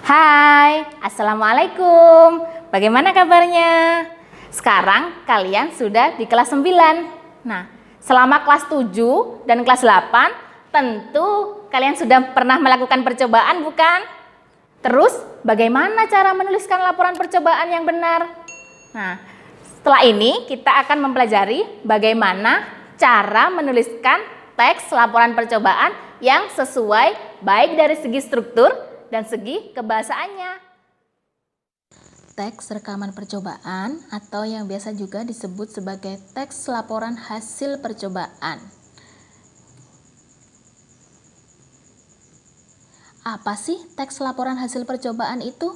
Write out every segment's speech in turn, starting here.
Hai, Assalamualaikum. Bagaimana kabarnya? Sekarang kalian sudah di kelas 9. Nah, selama kelas 7 dan kelas 8, tentu kalian sudah pernah melakukan percobaan, bukan? Terus, bagaimana cara menuliskan laporan percobaan yang benar? Nah, setelah ini kita akan mempelajari bagaimana cara menuliskan teks laporan percobaan yang sesuai baik dari segi struktur dan segi kebahasaannya. Teks rekaman percobaan atau yang biasa juga disebut sebagai teks laporan hasil percobaan. Apa sih teks laporan hasil percobaan itu?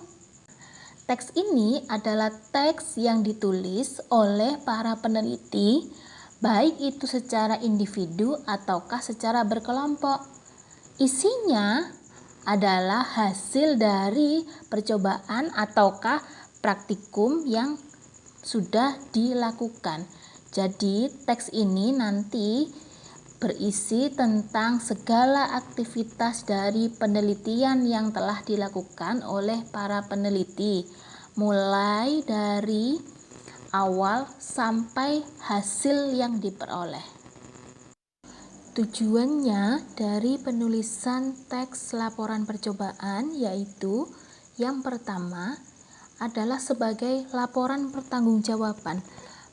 Teks ini adalah teks yang ditulis oleh para peneliti, baik itu secara individu ataukah secara berkelompok. Isinya adalah hasil dari percobaan ataukah praktikum yang sudah dilakukan. Jadi teks ini nanti berisi tentang segala aktivitas dari penelitian yang telah dilakukan oleh para peneliti, mulai dari awal sampai hasil yang diperoleh. Tujuannya dari penulisan teks laporan percobaan yaitu yang pertama adalah sebagai laporan pertanggungjawaban.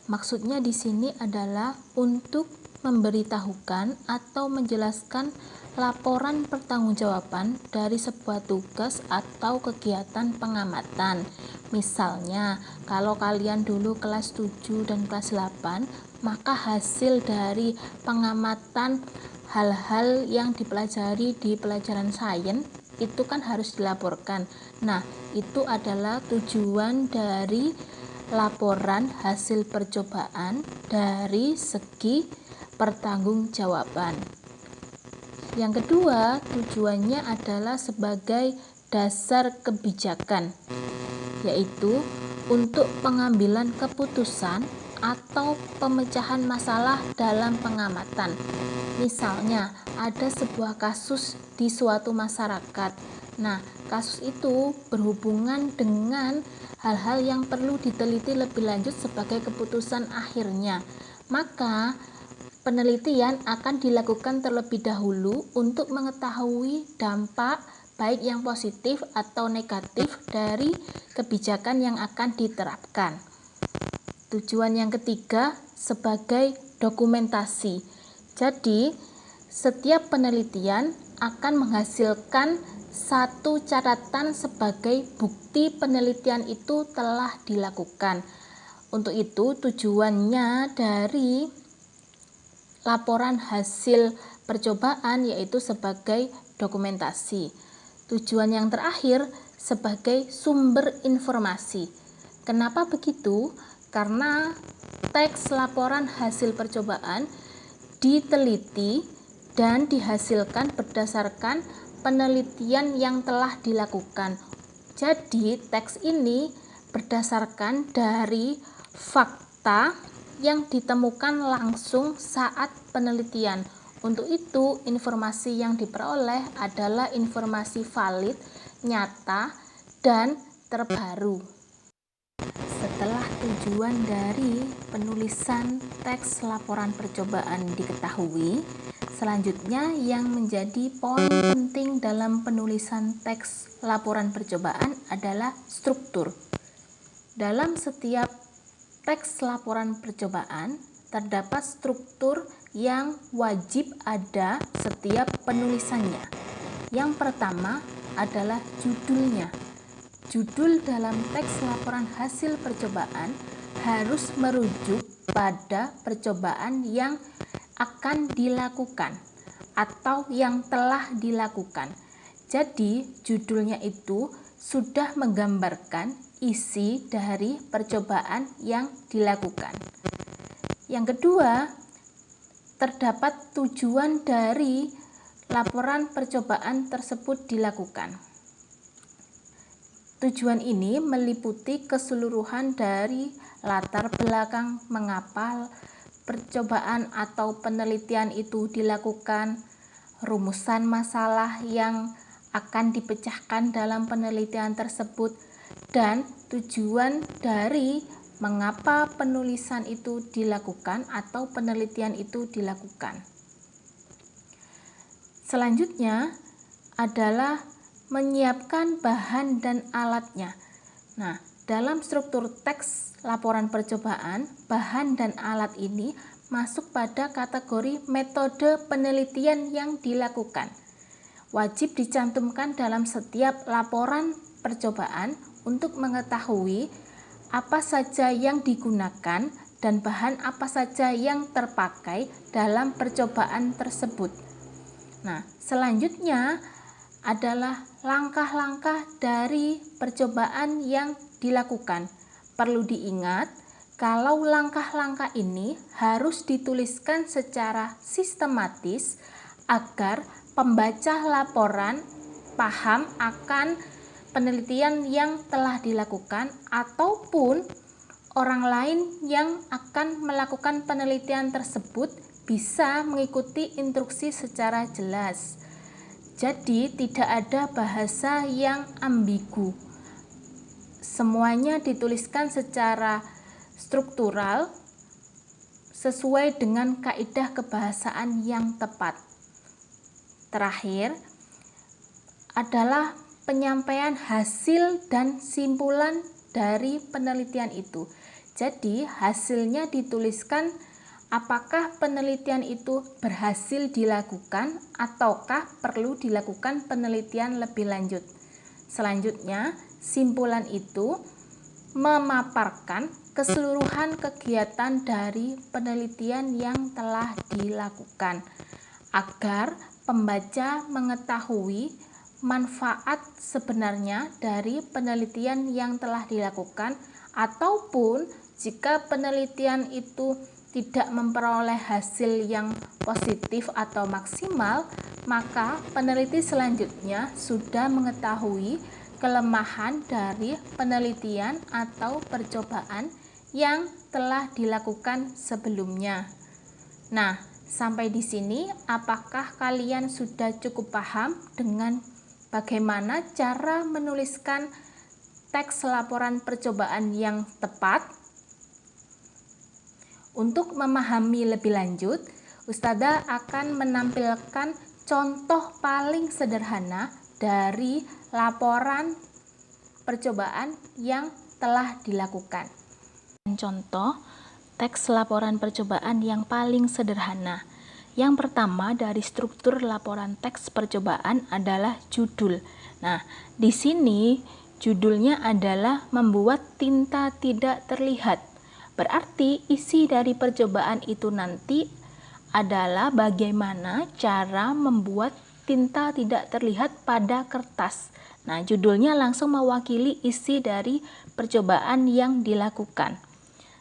Maksudnya di sini adalah untuk memberitahukan atau menjelaskan laporan pertanggungjawaban dari sebuah tugas atau kegiatan pengamatan. Misalnya, kalau kalian dulu kelas 7 dan kelas 8, maka hasil dari pengamatan hal-hal yang dipelajari di pelajaran sains itu kan harus dilaporkan. Nah, itu adalah tujuan dari laporan hasil percobaan dari segi pertanggungjawaban. Yang kedua, tujuannya adalah sebagai dasar kebijakan, yaitu untuk pengambilan keputusan atau pemecahan masalah dalam pengamatan. Misalnya, ada sebuah kasus di suatu masyarakat. Nah, kasus itu berhubungan dengan hal-hal yang perlu diteliti lebih lanjut sebagai keputusan akhirnya. Maka, penelitian akan dilakukan terlebih dahulu untuk mengetahui dampak baik yang positif atau negatif dari kebijakan yang akan diterapkan. Tujuan yang ketiga sebagai dokumentasi. Jadi, setiap penelitian akan menghasilkan satu catatan sebagai bukti penelitian itu telah dilakukan. Untuk itu, tujuannya dari laporan hasil percobaan yaitu sebagai dokumentasi. Tujuan yang terakhir sebagai sumber informasi. Kenapa begitu? Karena teks laporan hasil percobaan diteliti dan dihasilkan berdasarkan penelitian yang telah dilakukan. Jadi, teks ini berdasarkan dari fakta yang ditemukan langsung saat penelitian. Untuk itu, informasi yang diperoleh adalah informasi valid, nyata, dan terbaru. Setelah tujuan dari penulisan teks laporan percobaan diketahui, selanjutnya yang menjadi poin penting dalam penulisan teks laporan percobaan adalah struktur. Dalam setiap teks laporan percobaan terdapat struktur yang wajib ada setiap penulisannya. Yang pertama adalah judulnya. Judul dalam teks laporan hasil percobaan harus merujuk pada percobaan yang akan dilakukan atau yang telah dilakukan. Jadi, judulnya itu sudah menggambarkan isi dari percobaan yang dilakukan. Yang kedua, terdapat tujuan dari laporan percobaan tersebut dilakukan. Tujuan ini meliputi keseluruhan dari latar belakang mengapa percobaan atau penelitian itu dilakukan, rumusan masalah yang akan dipecahkan dalam penelitian tersebut dan tujuan dari mengapa penulisan itu dilakukan atau penelitian itu dilakukan. Selanjutnya adalah menyiapkan bahan dan alatnya. Nah, dalam struktur teks laporan percobaan, bahan dan alat ini masuk pada kategori metode penelitian yang dilakukan. Wajib dicantumkan dalam setiap laporan percobaan untuk mengetahui apa saja yang digunakan dan bahan apa saja yang terpakai dalam percobaan tersebut. Nah, selanjutnya adalah langkah-langkah dari percobaan yang dilakukan. Perlu diingat, kalau langkah-langkah ini harus dituliskan secara sistematis agar pembaca laporan paham akan penelitian yang telah dilakukan ataupun orang lain yang akan melakukan penelitian tersebut bisa mengikuti instruksi secara jelas. Jadi tidak ada bahasa yang ambigu. Semuanya dituliskan secara struktural sesuai dengan kaidah kebahasaan yang tepat. Terakhir adalah penyampaian hasil dan simpulan dari penelitian itu. Jadi hasilnya dituliskan apakah penelitian itu berhasil dilakukan ataukah perlu dilakukan penelitian lebih lanjut. Selanjutnya, simpulan itu memaparkan keseluruhan kegiatan dari penelitian yang telah dilakukan agar pembaca mengetahui manfaat sebenarnya dari penelitian yang telah dilakukan, ataupun jika penelitian itu tidak memperoleh hasil yang positif atau maksimal, maka peneliti selanjutnya sudah mengetahui kelemahan dari penelitian atau percobaan yang telah dilakukan sebelumnya. Nah, sampai di sini apakah kalian sudah cukup paham dengan bagaimana cara menuliskan teks laporan percobaan yang tepat? Untuk memahami lebih lanjut, Ustadzah akan menampilkan contoh paling sederhana dari laporan percobaan yang telah dilakukan. Contoh teks laporan percobaan yang paling sederhana. Yang pertama dari struktur laporan teks percobaan adalah judul. Nah, di sini judulnya adalah membuat tinta tidak terlihat. Berarti isi dari percobaan itu nanti adalah bagaimana cara membuat tinta tidak terlihat pada kertas. Nah, judulnya langsung mewakili isi dari percobaan yang dilakukan.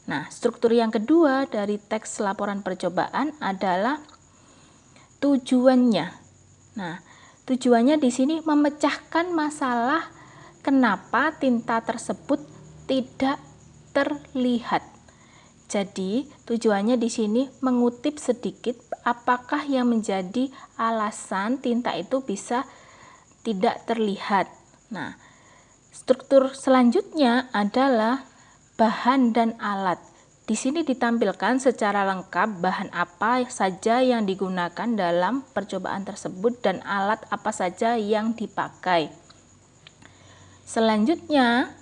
Nah, struktur yang kedua dari teks laporan percobaan adalah tujuannya. Nah, tujuannya di sini memecahkan masalah kenapa tinta tersebut tidak terlihat. Jadi, tujuannya di sini mengutip sedikit apakah yang menjadi alasan tinta itu bisa tidak terlihat. Nah, struktur selanjutnya adalah bahan dan alat. Di sini ditampilkan secara lengkap bahan apa saja yang digunakan dalam percobaan tersebut dan alat apa saja yang dipakai. Selanjutnya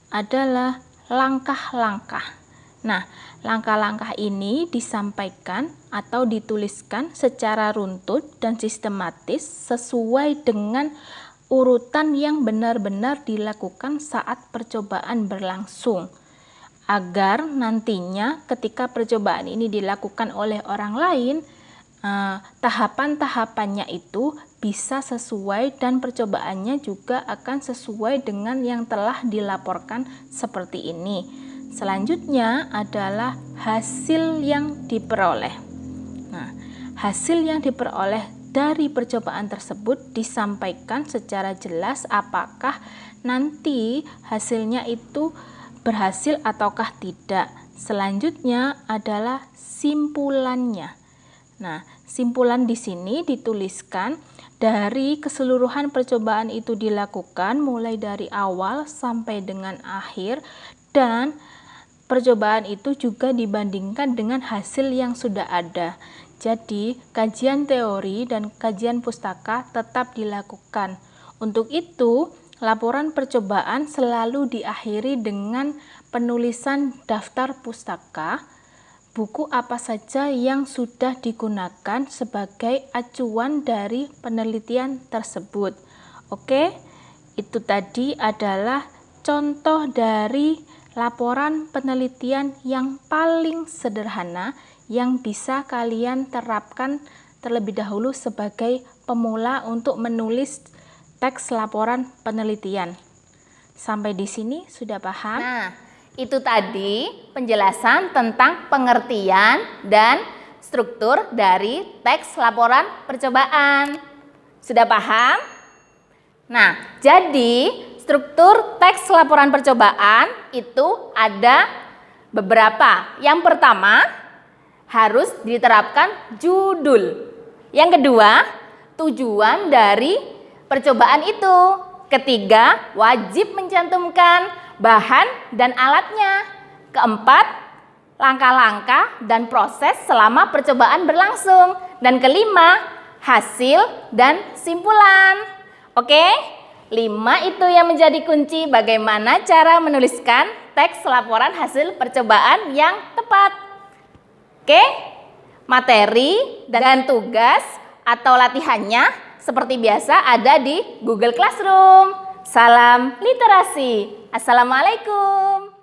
adalah langkah-langkah. Nah, langkah-langkah ini disampaikan atau dituliskan secara runtut dan sistematis sesuai dengan urutan yang benar-benar dilakukan saat percobaan berlangsung, agar nantinya ketika percobaan ini dilakukan oleh orang lain, tahapan-tahapannya itu bisa sesuai dan percobaannya juga akan sesuai dengan yang telah dilaporkan seperti ini. Selanjutnya adalah hasil yang diperoleh. Nah, hasil yang diperoleh dari percobaan tersebut disampaikan secara jelas apakah nanti hasilnya itu berhasil ataukah tidak. Selanjutnya adalah simpulannya. Nah, simpulan di sini dituliskan dari keseluruhan percobaan itu dilakukan mulai dari awal sampai dengan akhir, dan percobaan itu juga dibandingkan dengan hasil yang sudah ada. Jadi, kajian teori dan kajian pustaka tetap dilakukan. Untuk itu, laporan percobaan selalu diakhiri dengan penulisan daftar pustaka, buku apa saja yang sudah digunakan sebagai acuan dari penelitian tersebut. Oke, itu tadi adalah contoh dari laporan penelitian yang paling sederhana yang bisa kalian terapkan terlebih dahulu sebagai pemula untuk menulis teks laporan penelitian. Sampai di sini sudah paham? Nah, itu tadi penjelasan tentang pengertian dan struktur dari teks laporan percobaan. Sudah paham? Nah, jadi struktur teks laporan percobaan itu ada beberapa. Yang pertama, harus diterapkan judul. Yang kedua, tujuan dari percobaan itu. Ketiga, wajib mencantumkan bahan dan alatnya. Keempat, langkah-langkah dan proses selama percobaan berlangsung. Dan kelima, hasil dan simpulan. Oke, 5 itu yang menjadi kunci bagaimana cara menuliskan teks laporan hasil percobaan yang tepat. Oke, materi dan tugas atau latihannya seperti biasa ada di Google Classroom. Salam literasi. Assalamualaikum.